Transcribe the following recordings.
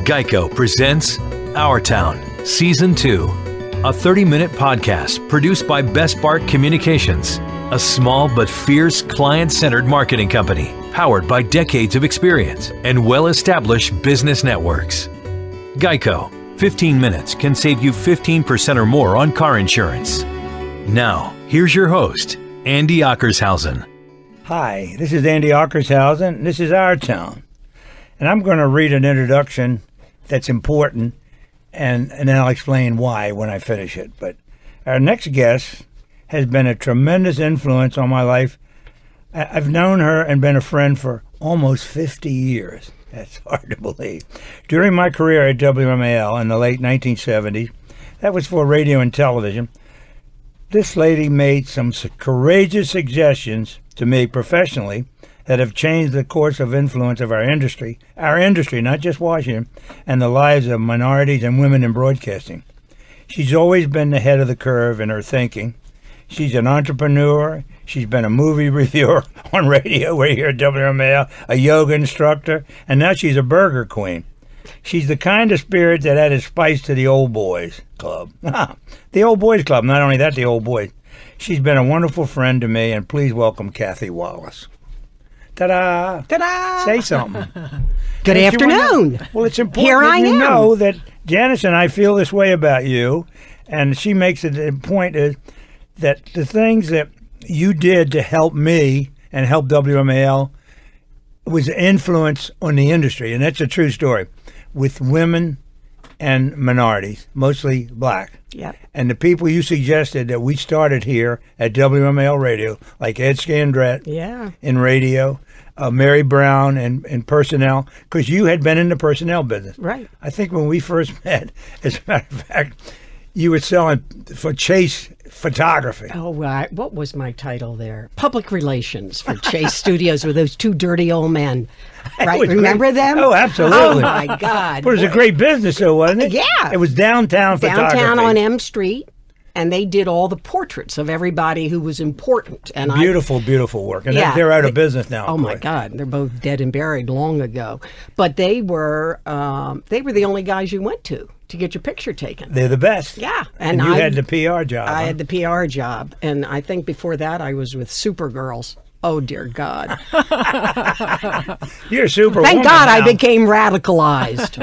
Geico presents Our Town, Season 2, a 30-minute podcast produced by Best Bart Communications, a small but fierce client-centered marketing company powered by decades of experience and well-established business networks. Geico, 15 minutes can save you 15% or more on car insurance. Now, here's your host, Andy Ockershausen. Hi, this is Andy Ockershausen. This is Our Town. And I'm going to read an introduction that's important, and then I'll explain why when I finish it. But our next guest has been a tremendous influence on my life. I've known her and been a friend for almost 50 years. That's hard to believe. During my career at WMAL in the late 1970s, that was for radio and television, this lady made some courageous suggestions to me professionally that have changed the course of influence of our industry, not just Washington, and the lives of minorities and women in broadcasting. She's always been ahead of the curve in her thinking. She's an entrepreneur. She's been a movie reviewer on radio, we're here at WMAL, a yoga instructor, and now she's a burger queen. She's the kind of spirit that added spice to the old boys club. The old boys club, not only that, the old boys. She's been a wonderful friend to me, and please welcome Kathi Wallis. Ta-da! Ta-da! Say something. Good afternoon. Well, it's important Here I am. know that Janice and I feel this way about you, and she makes it a point is that the things that you did to help me and help WMAL was influence on the industry, and that's a true story, with women and minorities, mostly black. Yep. And the people you suggested that we started here at WMAL Radio, like Ed Scandrett in radio, Mary Brown in personnel, because you had been in the personnel business. Right. I think when we first met, as a matter of fact, you were selling for Chase Photography. Oh, what was my title there? Public Relations for Chase Studios with those two dirty old men. Right? Remember them? Oh, absolutely. Oh, my God. But it was a great business, though, wasn't it? Yeah. It was downtown photography. Downtown on M Street. And they did all the portraits of everybody who was important. And beautiful work. And they're out of business now. Oh, my God. They're both dead and buried long ago. But they were the only guys you went to get your picture taken. They're the best. Yeah. And you had the PR job. I had the PR job. And I think before that I was with Supergirls. Oh, dear God. You're a superwoman. Thank God now. I became radicalized.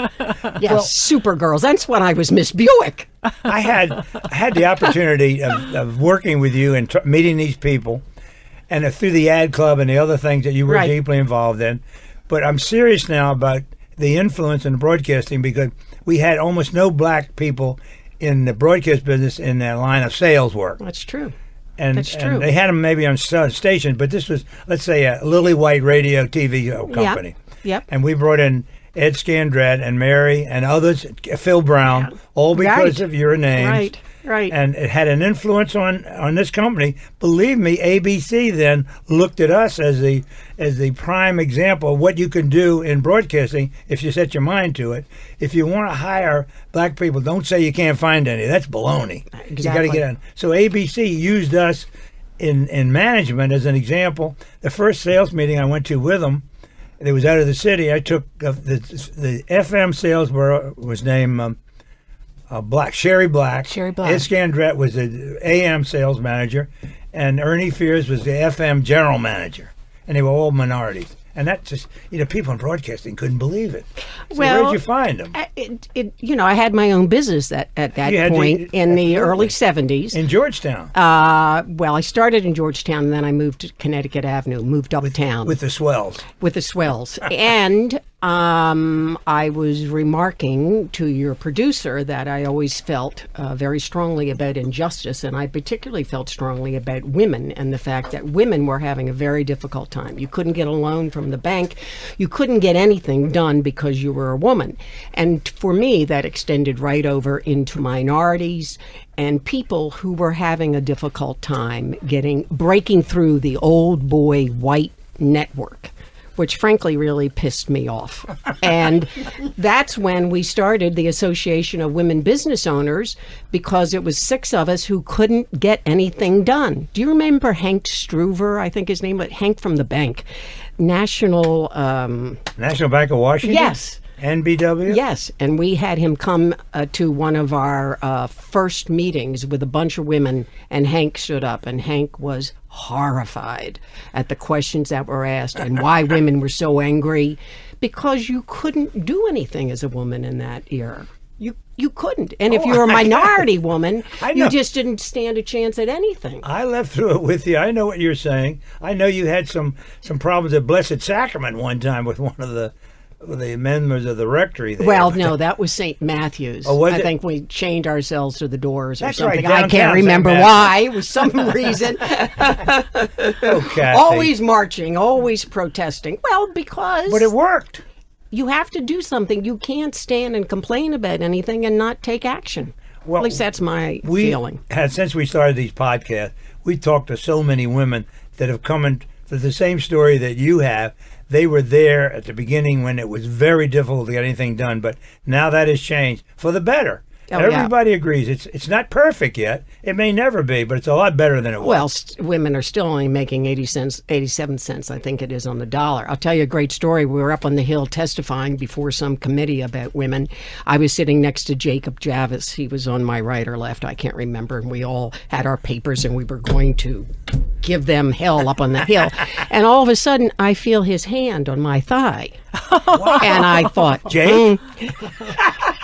Yes, Supergirls. That's when I was Miss Buick. I had the opportunity of working with you and meeting these people, and through the ad club and the other things that you were deeply involved in. But I'm serious now about the influence in broadcasting, because we had almost no black people in the broadcast business in that line of sales work. That's true. That's true. And they had them maybe on stations, but this was, let's say, a Lily White radio TV company. Yep. And we brought in Ed Scandrett and Mary and others, Phil Brown, all because of your names. Right. And it had an influence on this company. Believe me, ABC then looked at us as the prime example of what you can do in broadcasting if you set your mind to it. If you want to hire black people, don't say you can't find any. That's baloney. Exactly. You got to get on. So ABC used us in management as an example. The first sales meeting I went to with them, it was out of the city. I took the FM sales was named Sherry Black. Sherry Black. Ed Scandrett was the AM sales manager, and Ernie Fears was the FM general manager. And they were all minorities. And that just, people in broadcasting couldn't believe it. So where'd you find them? I had my own business at that point in the early 70s. In Georgetown? Well, I started in Georgetown, and then I moved to Connecticut Avenue, moved uptown. With the swells. With the swells. And I was remarking to your producer that I always felt very strongly about injustice, and I particularly felt strongly about women and the fact that women were having a very difficult time. You couldn't get a loan from the bank. You couldn't get anything done because you were a woman. And for me, that extended right over into minorities and people who were having a difficult time breaking through the old boy white network, which frankly really pissed me off. And that's when we started the Association of Women Business Owners, because it was 6 of us who couldn't get anything done. Do you remember Hank Struver, I think his name was Hank from the bank? National Bank of Washington? Yes. NBW? Yes, and we had him come to one of our first meetings with a bunch of women, and Hank stood up, and Hank was horrified at the questions that were asked and why women were so angry, because you couldn't do anything as a woman in that era. You couldn't. And if you're a minority woman, you just didn't stand a chance at anything. I lived through it with you. I know what you're saying. I know you had some problems at Blessed Sacrament one time with one of the members of the rectory there. Well, no, that was St. Matthew's. Oh, was I it? think we chained ourselves to the doors or That's something. right, I can't downtown remember St. why. It was some reason. Okay. Always marching, always protesting. Well, because... But it worked. You have to do something. You can't stand and complain about anything and not take action. Well, at least that's my feeling. Since we started these podcasts, we talked to so many women that have come in for the same story that you have. They were there at the beginning when it was very difficult to get anything done, but now that has changed for the better. Oh, Everybody agrees. It's not perfect yet. It may never be, but it's a lot better than it was. Well, women are still only making 87 cents, I think it is, on the dollar. I'll tell you a great story. We were up on the Hill testifying before some committee about women. I was sitting next to Jacob Javis. He was on my right or left, I can't remember. And we all had our papers, and we were going to give them hell up on the hill. And all of a sudden, I feel his hand on my thigh. Wow. And I thought, Jake?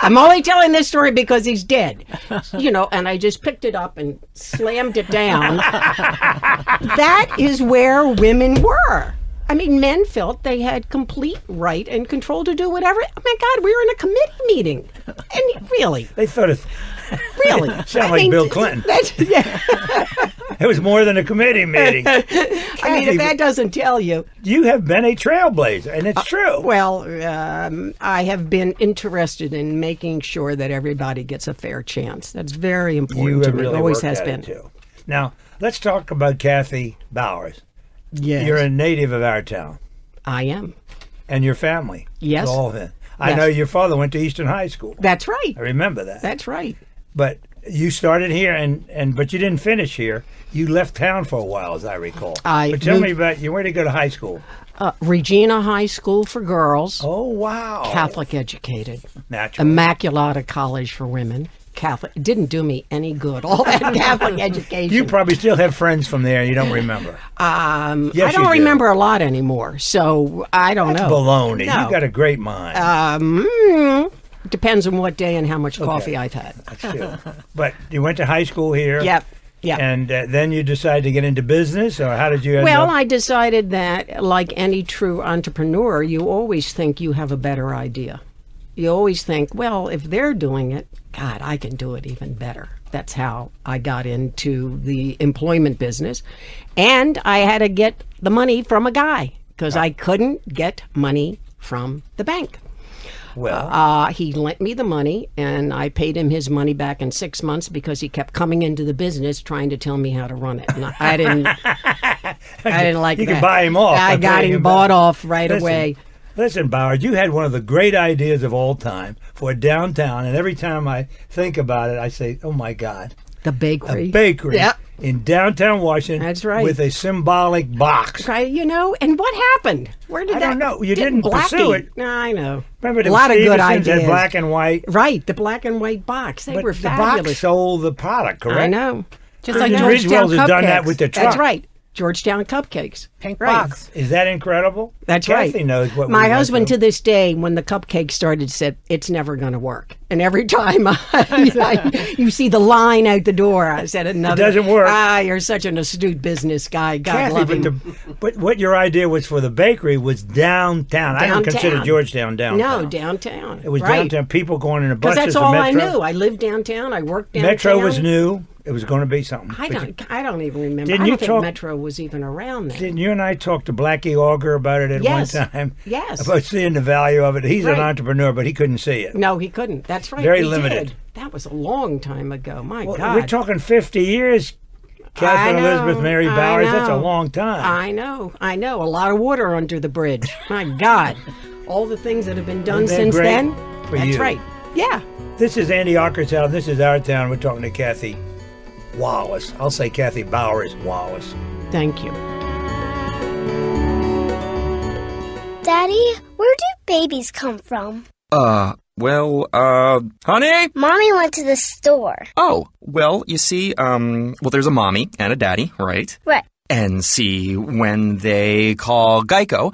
I'm only telling this story because he's dead. And I just picked it up and slammed it down. That is where women were. I mean, men felt they had complete right and control to do whatever. Oh, my God, we were in a committee meeting. And really. They thought it Really. sounded like Bill Clinton. It was more than a committee meeting. I mean, if that doesn't tell you. You have been a trailblazer, and it's true. Well, I have been interested in making sure that everybody gets a fair chance. That's very important to me. Really It always worked has at been. it too. Now, let's talk about Kathi Wallis. Yes. You're a native of our town. I am. And your family. Yes. All of it. I Yes. know your father went to Eastern High School. That's right. I remember that. That's right. But you started here, but you didn't finish here. You left town for a while, as I recall. But tell me about where did you go to high school? Regina High School for girls. Oh, wow. Catholic educated. Naturally. Immaculata College for women. Catholic. It didn't do me any good, all that Catholic education. You probably still have friends from there. You don't remember. I don't remember a lot anymore, so I don't know. Baloney. No. You got a great mind. Depends on what day and how much coffee I've had. That's true. But you went to high school here. Yep. And then you decided to get into business, or how did you end up? Well, I decided that, like any true entrepreneur, you always think you have a better idea. You always think, well, if they're doing it, God, I can do it even better. That's how I got into the employment business. And I had to get the money from a guy because I couldn't get money from the bank. Well, he lent me the money, and I paid him his money back in 6 months because he kept coming into the business trying to tell me how to run it. And I didn't like that. You could buy him off. I got him bought off right away. Listen, Bowers, you had one of the great ideas of all time for downtown, and every time I think about it, I say, oh, my God. The bakery. A bakery Yep. in downtown Washington. That's right. With a symbolic box. Right, and what happened? Where did I don't know. You didn't pursue it. No, I know. Remember a lot of good Stevenson's ideas. had black and white. Right, the black and white box. They were The fabulous. box sold the product, correct? I know. Just like Ridgewell's Georgetown has done that cupcakes. with the truck. That's right. Georgetown cupcakes. Pink Right. box. Is that incredible? That's Kathy right. knows what we My went husband, through. to this day, when the cupcake started, said, it's never going to work. And every time you see the line out the door, I said, it doesn't work. You're such an astute business guy. God love Kathy, him. but what your idea was for the bakery was downtown. I don't consider Georgetown downtown. No, downtown. It was right. downtown. People going in a Because bus. that's all I knew. I lived downtown. I worked downtown. Metro was new. It was going to be something. I don't even remember. Didn't I you don't think talk- Metro was even around then. Didn't you and I talk to Blackie Auger about it at Yes. one time? Yes. About seeing the value of it. He's an Right. entrepreneur, but he couldn't see it. No, he couldn't. That's right. Very he limited. did. That was a long time ago. My Well, God. we're talking 50 years, Catherine I know, Elizabeth Mary I Bowers. That's a know. long time. I know. A lot of water under the bridge. My God. All the things that have been done Isn't that since great then. for That's you? right. Yeah. This is Andy Ockershausen. This is Our Town. We're talking to Kathi Wallis. I'll say Kathi Bowers Wallis. Thank you. Daddy, where do babies come from? Honey? Mommy went to the store. Oh, well, you see, there's a mommy and a daddy, right? Right. And see, when they call Geico,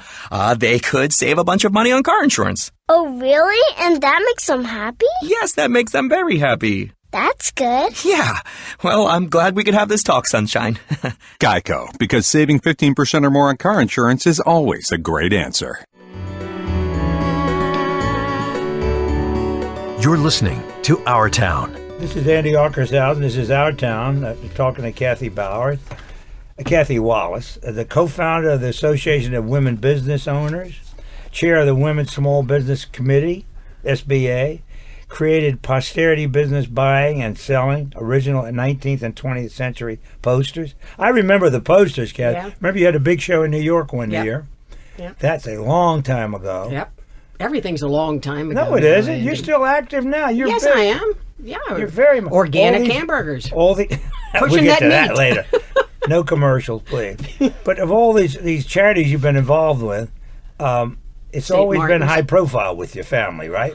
they could save a bunch of money on car insurance. Oh, really? And that makes them happy? Yes, that makes them very happy. That's good. Yeah. Well, I'm glad we could have this talk, Sunshine. Geico, because saving 15% or more on car insurance is always a great answer. You're listening to Our Town. This is Andy Ockershausen. This is Our Town. I'm talking to Kathi Wallis, the co-founder of the Association of Women Business Owners, chair of the Women's Small Business Committee, SBA, created posterity business buying and selling, original 19th and 20th century posters. I remember the posters, Kathi. Yeah. Remember you had a big show in New York one year? Yep. That's a long time ago. Yep. Everything's a long time ago. No, it isn't. You're still active now. Yes, I am. Yeah. You're very much. Organic hamburgers. We'll Pushing get to that that meat. later. No commercials, please. But of all these charities you've been involved with, it's St. always been Martin's. high profile with your family, right?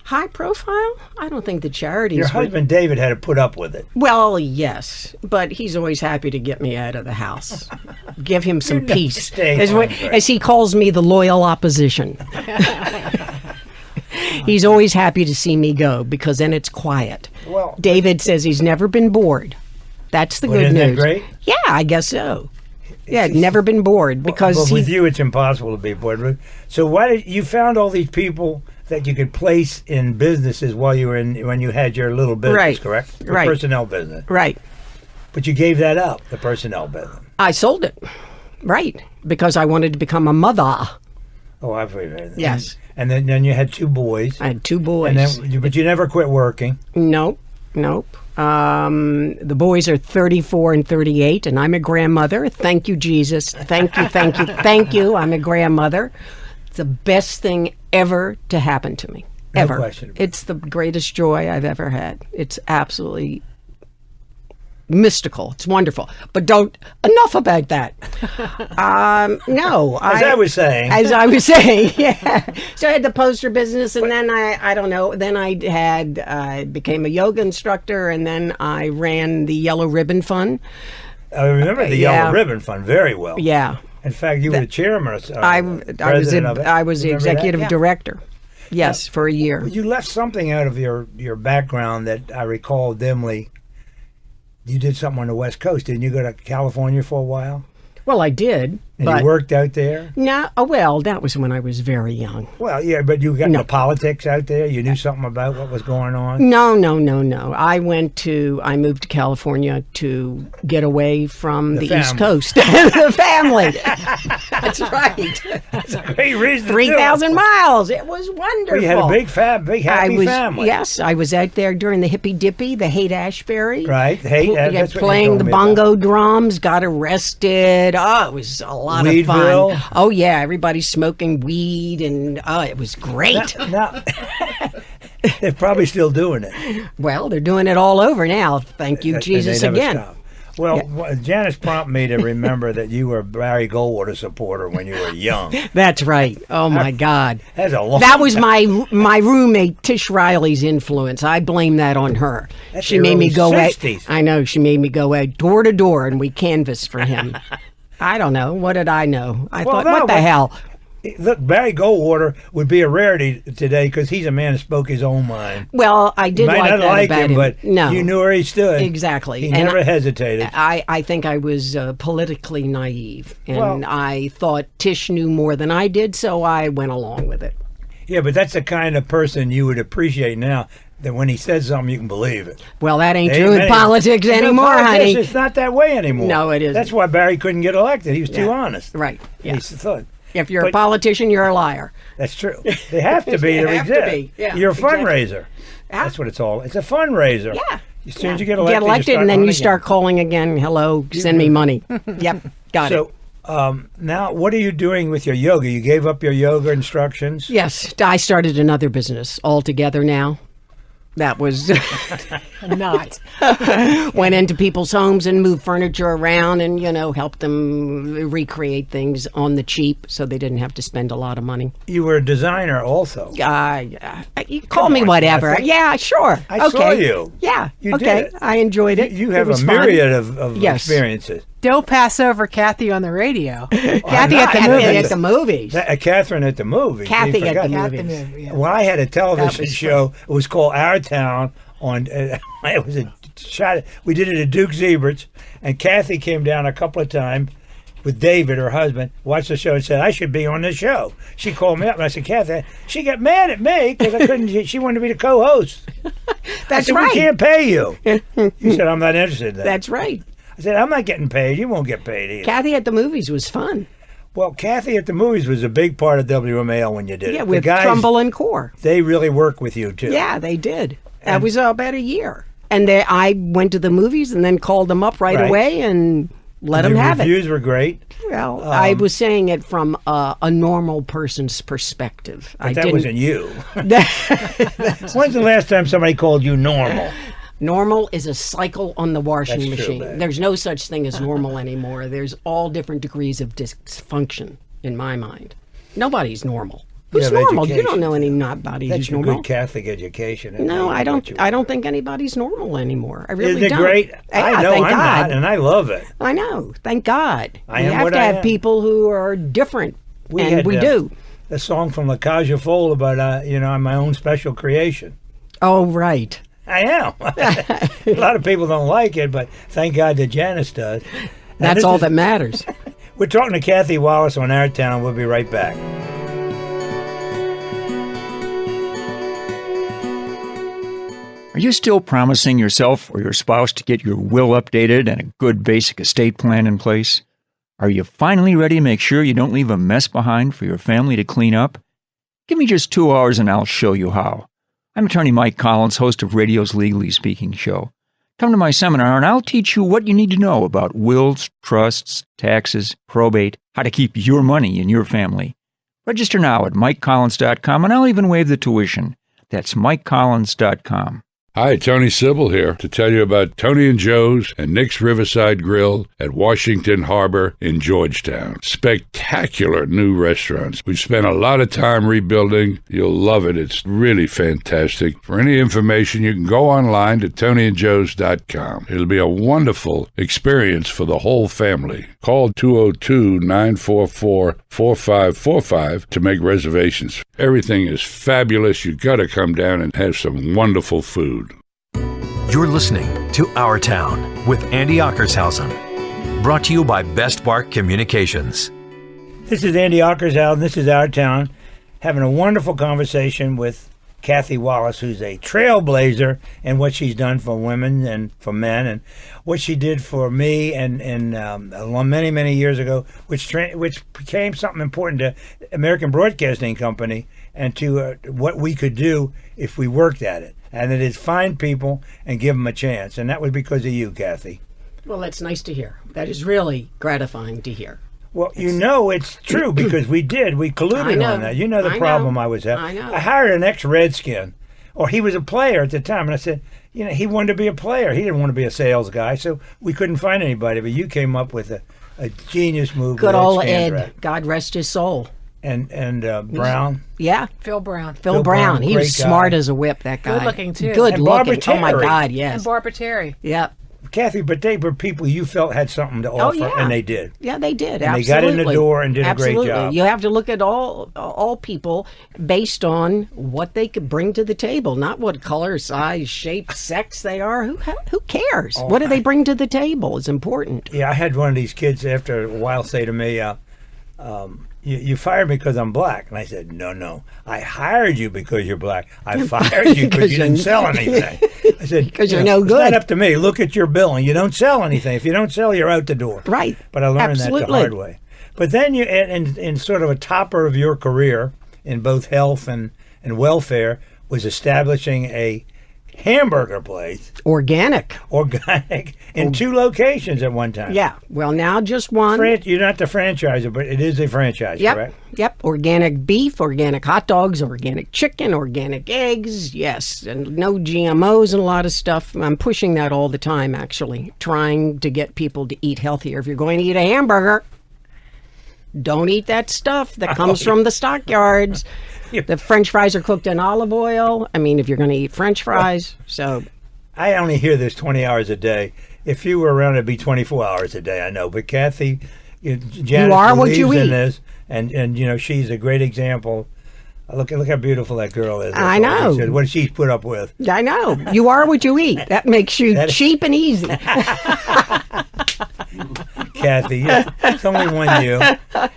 High profile? I don't think the charities Your would- husband David had to put up with it. Well, yes, but he's always happy to get me out of the house. Give him some peace. stay As, home, as he calls me, the loyal opposition. He's always happy to see me go because then it's quiet. Well, David says he's never been bored. That's the good isn't that news. great? Yeah, I guess so. Yeah, never been bored because but with he, you, it's impossible to be bored with. So why did you found all these people that you could place in businesses while you were when you had your little business, Right. correct? The Right. personnel business. right. But you gave that up, the personnel business. I sold it. Right, because I wanted to become a mother. Oh, I've heard that. Yes. And then you had two boys. I had two boys. And then, but you never quit working. Nope. The boys are 34 and 38, and I'm a grandmother. Thank you, Jesus. Thank you, thank you, thank you. I'm a grandmother. It's the best thing ever to happen to me. No Ever. question. It's the greatest joy I've ever had. It's absolutely mystical. It's wonderful. But enough about that. No. As I was saying. As I was saying, yeah. So I had the poster business, and then I don't know, then I became a yoga instructor, and then I ran the Yellow Ribbon Fund. I remember the Yeah. Yellow Ribbon Fund very well. Yeah. In fact, you were the chairman. I was the executive director. Yes, for a year. Well, you left something out of your background that I recall dimly. You did something on the West Coast. Didn't you go to California for a while? Well, I did. And but you worked out there? No, well, that was when I was very young. Well, yeah, but you got No. into politics out there? You knew something about what was going on? No. I moved to California to get away from the East family. Coast. The family. That's right. That's a great reason to do it. 3,000 miles. It was wonderful. Well, you had a big happy family. Yes, I was out there during the Hippy Dippy, the Haight-Ashbury. Right. That's what you playing told the me bongo drums, got arrested. Oh, it was a lot Weedville. of fun. Oh, yeah, everybody smoking weed, and it was great. Now, they're probably still doing it. Well, they're doing it all over now. Thank you, They Jesus, never again. stop. Well, Janice prompted me to remember that you were a Barry Goldwater supporter when you were young. That's right. Oh, my God. That's a long That was my roommate, Tish Riley's influence. I blame that on her. That's She the made me early go 60s. out. I know. She made me go out door to door, and we canvassed for him. I don't know. What did I know? I thought, what the hell? Look, Barry Goldwater would be a rarity today because he's a man who spoke his own mind. Well, I did You might like not that like about him, but no. you knew where he stood. Exactly. He And never hesitated. I think I was politically naive, and Well- I thought Tish knew more than I did, so I went along with it. Yeah, but that's the kind of person you would appreciate now. That when he says something, you can believe it. Well, that ain't Hey, true in man, politics anymore, politics, honey. It's not that way anymore. No, it isn't. That's why Barry couldn't get elected. He was too Yeah. honest. Right. Yeah. He thought. If you're a But- politician, you're a liar. That's true. They have to be They to have to exist. be. Yeah, You're a exactly. fundraiser. Yeah. That's what it's all. It's a fundraiser. Yeah. As soon as you Yeah. get elected, you start and then you running start again. calling again. Hello, send me money. Yep, got it. So now, what are you doing with your yoga? You gave up your yoga instructions. Yes, I started another business altogether now. That was Not. went into people's homes and moved furniture around and, helped them recreate things on the cheap so they didn't have to spend a lot of money. You were a designer also. You call me on, whatever. Kathy. Yeah, sure. I saw you. Yeah. You okay. did. I enjoyed it. You It have a was fun. myriad of Yes. experiences. Don't pass over Kathy on the radio. Kathy not. at the movies. Catherine at the movies. Kathy You at the forgot. movies. Yeah. Well, I had a television was show. It was called Our Town. It was a shot. We did it at Duke Zebert's, and Kathy came down a couple of times with David, her husband, watched the show and said, I should be on this show. She called me up, and I said, Kathy, she got mad at me because I couldn't. She wanted to be the co-host. That's I said, right. We can't pay you. You said, I'm not interested in that. That's right. I said, I'm not getting paid. You won't get paid either. Kathy at the movies was fun. Well, Kathy at the movies was a big part of WMAL when you did it. Yeah, The with guys, Trumbull and Core. they really work with you, too. Yeah, they did. That was about a year. And I went to the movies and then called them up right Right. away and let The them have it. reviews were great. Well, I was saying it from a normal person's perspective. But that wasn't you. When's the last time somebody called you normal? Normal is a cycle on the washing That's true, machine. babe. There's no such thing as normal anymore. There's all different degrees of dysfunction in my mind. Nobody's normal. Who's have normal? You education. don't know anybody That's who's your normal. good Catholic education. No, I don't. You- I don't think anybody's normal anymore. I really Isn't it don't. great? Yeah, I know thank I'm God. not, and I love it. I know. Thank God. I you am have what to I have am. people who are different, and we do. a song from La Cage aux Folles about, I'm my own special creation. Oh, right. I am. A lot of people don't like it, but thank God that Janice does. And That's this all is- that matters. We're talking to Kathi Wallis on Our Town. We'll be right back. Are you still promising yourself or your spouse to get your will updated and a good basic estate plan in place? Are you finally ready to make sure you don't leave a mess behind for your family to clean up? Give me just 2 hours and I'll show you how. I'm attorney Mike Collins, host of radio's Legally Speaking show. Come to my seminar and I'll teach you what you need to know about wills, trusts, taxes, probate, how to keep your money in your family. Register now at MikeCollins.com and I'll even waive the tuition. That's MikeCollins.com. Hi, Tony Sybil here to tell you about Tony and Joe's and Nick's Riverside Grill at Washington Harbor in Georgetown. Spectacular new restaurants. We've spent a lot of time rebuilding. You'll love it. It's really fantastic. For any information, you can go online to tonyandjoes.com. It'll be a wonderful experience for the whole family. Call 202-944-4545 to make reservations. Everything is fabulous. You've got to come down and have some wonderful food. You're listening to Our Town with Andy Ockershausen. Brought to you by Best Bark Communications. This is Andy Ockershausen. This is Our Town. Having a wonderful conversation with Kathi Wallis, who's a trailblazer in what she's done for women and for men, and what she did for me and many, many years ago, which became something important to American Broadcasting Company and to what we could do if we worked at it. And it is find people and give them a chance. And that was because of you, Kathi. Well, that's nice to hear. That is really gratifying to hear. Well, it's true because we colluded on that. You know the problem I was having. I know. I hired an ex-Redskin, or he was a player at the time, and I said, he wanted to be a player. He didn't want to be a sales guy, so we couldn't find anybody. But you came up with a genius move. Good with old Ed Ed. God rest his soul. And Brown. Yeah. Phil Brown. Phil Brown. He was great smart guy. as a whip, that guy. Good looking, too. Good And looking. Barbara Oh, my Terry. God, yes. And Barbara Terry. Yep. Kathy, but they were people you felt had something to offer, yeah. and they did. Yeah, they did. And absolutely. they got in the door and did a great Absolutely. job. You have to look at all people based on what they could bring to the table, not what color, size, shape, sex they are. Who cares? What do they bring to the table is important. Yeah, I had one of these kids after a while say to me, you fired me because I'm black. And I said, no, I hired you because you're black. I fired you because you didn't sell anything. I said, because you're no It's good. not up to me. Look at your billing. You don't sell anything. If you don't sell, you're out the door. Right. But I learned that Absolutely. the hard way. But then you, in sort of a topper of your career in both health and welfare, was establishing a hamburger place, Organic. in 2 locations at one time. Yeah. Well, now just one. You're not the franchiser, but it is a franchise, correct? Yep. Organic beef, organic hot dogs, organic chicken, organic eggs. Yes. And no GMOs and a lot of stuff. I'm pushing that all the time, actually, trying to get people to eat healthier. If you're going to eat a hamburger, don't eat that stuff that comes from the stockyards. The French fries are cooked in olive oil. I mean, if you're going to eat French fries, so. I only hear this 20 hours a day. If you were around, it'd be 24 hours a day, I know. But Kathi, Janice are what you believes in eat. this, and you know, she's a great example. Look how beautiful that girl is. I know. What did she put up with? I know. You are what you eat. That makes you cheap and easy. Kathi, yeah, it's only one you.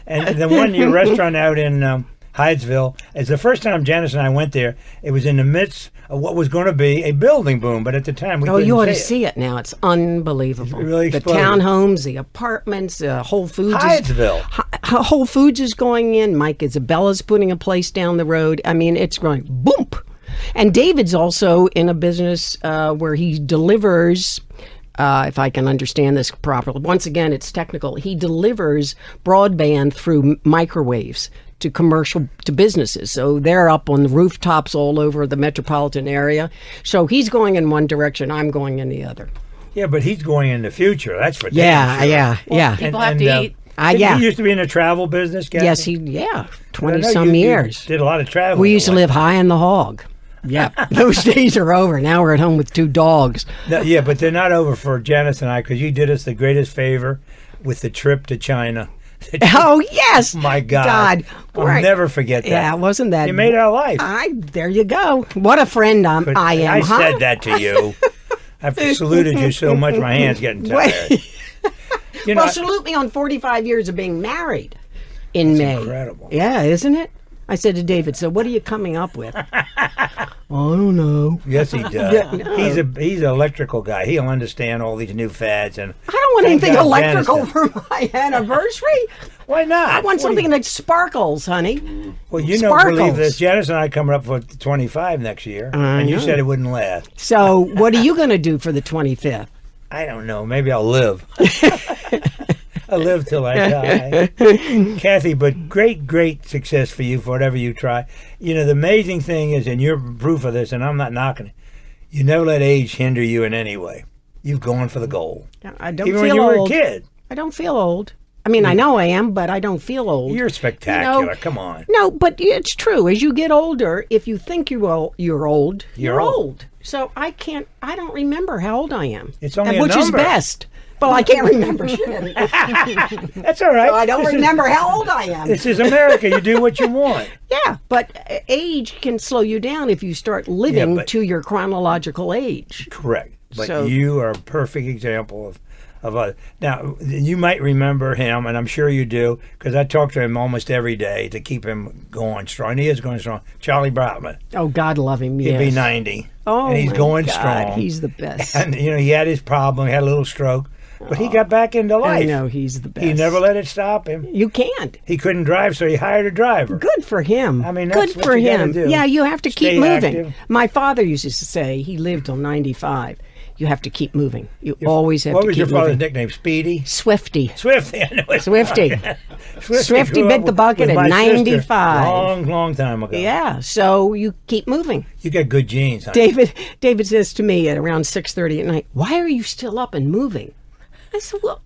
And the one you restaurant out in Hydesville, it's the first time Janice and I went there. It was in the midst of what was going to be a building boom, but at the time we couldn't you ought to see see it now. It's unbelievable. It really the exploded. townhomes, the apartments, Whole Foods. Hydesville. Whole Foods is going in. Mike Isabella's putting a place down the road. I mean, it's going boom. And David's also in a business where he delivers. If I can understand this properly, once again, it's technical. He delivers broadband through microwaves to businesses. So they're up on the rooftops all over the metropolitan area. So he's going in one direction, I'm going in the other. Yeah, but he's going in the future. That's for Yeah. People have to eat. He used to be in the travel business, Kathi? Yes, 20-some years. You did a lot of traveling. We used to live high in the hog. Yeah, those days are over. Now we're at home with 2 dogs. No, yeah, but they're not over for Janice and I, because you did us the greatest favor with the trip to China. Oh, yes. My God. I'll never forget that. Yeah, wasn't that... You made our life. There you go. What a friend I am, I huh? said that to you. I've saluted you so much, my hand's getting tired. Salute me on 45 years of being married in May. Incredible. Yeah, isn't it? I said to David, so what are you coming up with? I don't know. Yes, he does. Yeah, no. He's an electrical guy. He'll understand all these new fads. And I don't want anything God electrical Janice for my anniversary. Why not? I want something that sparkles, honey. Well, you don't believe this. Janice and I coming up for 25 next year, and you said it wouldn't last. So what are you going to do for the 25th? I don't know. Maybe I'll live. I'll live till I die. Kathi, but great success for you for whatever you try. You know, the amazing thing is, and you're proof of this, and I'm not knocking it, you never let age hinder you in any way. You've gone for the goal. I don't Even feel when you were old. a kid. I don't feel old. I mean, I know I am, but I don't feel old. You're spectacular. Come on. No, but it's true. As you get older, if you think you're old, you're old. So I don't remember how old I am. It's only a which is number. best. Well, I can't remember shit. That's all right. So I don't remember how old I am. This is America. You do what you want. Yeah, but age can slow you down if you start living to your chronological age. Correct. But you are a perfect example of others. Now, you might remember him, and I'm sure you do, because I talk to him almost every day to keep him going strong. And he is going strong. Charlie Broutman. Oh, God love him, yes. He'd be 90. Oh, and he's my going God, strong. He's the best. And, you know, he had his problem. He had a little stroke. But he got back into life. I know, he's the best. He never let it stop him. You can't. He couldn't drive, so he hired a driver. Good for him. I mean, that's good what for you gotta him. do. Yeah, you have to Stay keep moving. active. My father used to say, he lived till 95. You have to keep moving. You always have to keep moving. What was your father's nickname? Speedy? Swifty. Swifty, I know it. Swifty. Swifty grew bit up the bucket with at my 95. sister long time ago. Yeah, so you keep moving. You got good genes, honey. David says to me at around 6:30 at night, why are you still up and moving? I said, well,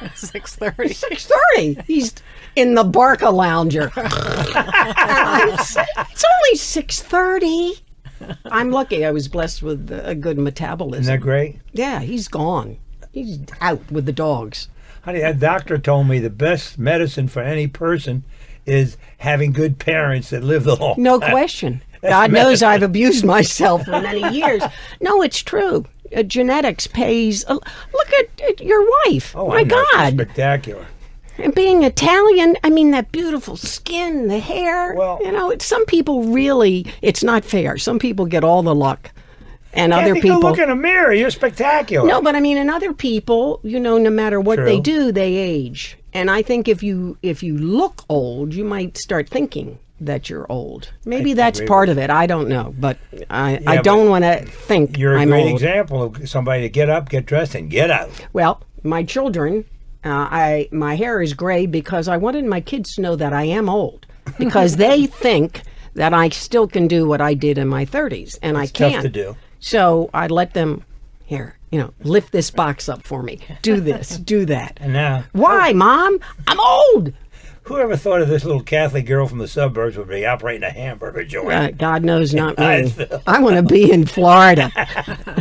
6:30. 6:30. He's in the Barca lounger. It's only 6:30. I'm lucky. I was blessed with a good metabolism. Isn't that great? Yeah, he's gone. He's out with the dogs. Honey, that doctor told me the best medicine for any person is having good parents that live the long No time. question. God knows I've abused myself for many years. No, it's true. Genetics pays. Look at your wife. Oh, my I know. She's God. spectacular. And being Italian, I mean, that beautiful skin, the hair. Well, you know, some people really, it's not fair. Some people get all the luck. And other people. Look in a mirror. You're spectacular. No, but I mean, and other people, you know, no matter what True. they do, they age. And I think if you look old, you might start thinking that you're old. Maybe that's part of it. I don't know. But I don't want to think You're a I'm great old. example of somebody to get up, get dressed, and get out. Well, my children, my hair is gray because I wanted my kids to know that I am old, because they think that I still can do what I did in my 30s, and I can't. Tough to do. So I let them, here, lift this box up for me. Do this, do that. And now, Why, Mom? I'm old. whoever thought of this little Catholic girl from the suburbs would be operating a hamburger joint? God knows not me. I feel- I want to be in Florida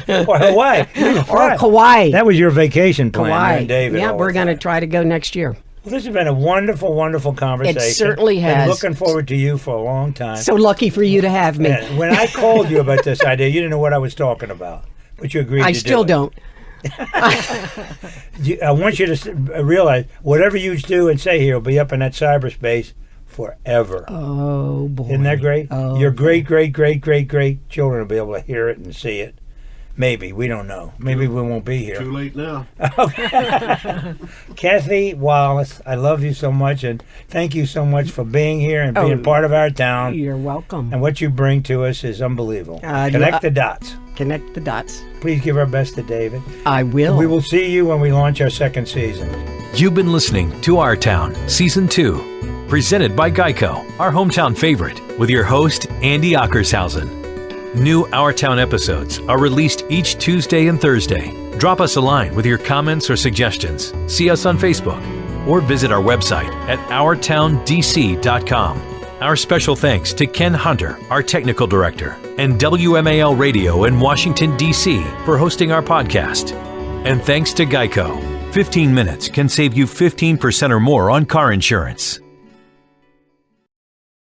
Or Hawaii. or Kauai. That was your vacation plan, you Kauai. and David. Yeah, all we're the going to time. try to go next year. Well, this has been a wonderful, wonderful conversation. It certainly Been has. looking forward to you for a long time. So lucky for you to have me. And when I called you about this idea, you didn't know what I was talking about, but you agreed I to still do it. don't. I want you to realize whatever you do and say here will be up in that cyberspace forever. Oh, boy. Isn't that great? Oh, Your great, great, great, great, great children will be able to hear it and see it. Maybe. We don't know. Maybe we won't be here. Too late now. Kathi Wallis, I love you so much, and thank you so much for being here and being part of our town. You're welcome. And what you bring to us is unbelievable. Connect the dots. Connect the dots. Please give our best to David. I will. We will see you when we launch our second season. You've been listening to Our Town, Season 2, presented by Geico, our hometown favorite, with your host, Andy Ockershausen. New Our Town episodes are released each Tuesday and Thursday. Drop us a line with your comments or suggestions. See us on Facebook or visit our website at ourtowndc.com. Our special thanks to Ken Hunter, our technical director, and WMAL Radio in Washington, D.C. for hosting our podcast. And thanks to Geico. 15 minutes can save you 15% or more on car insurance.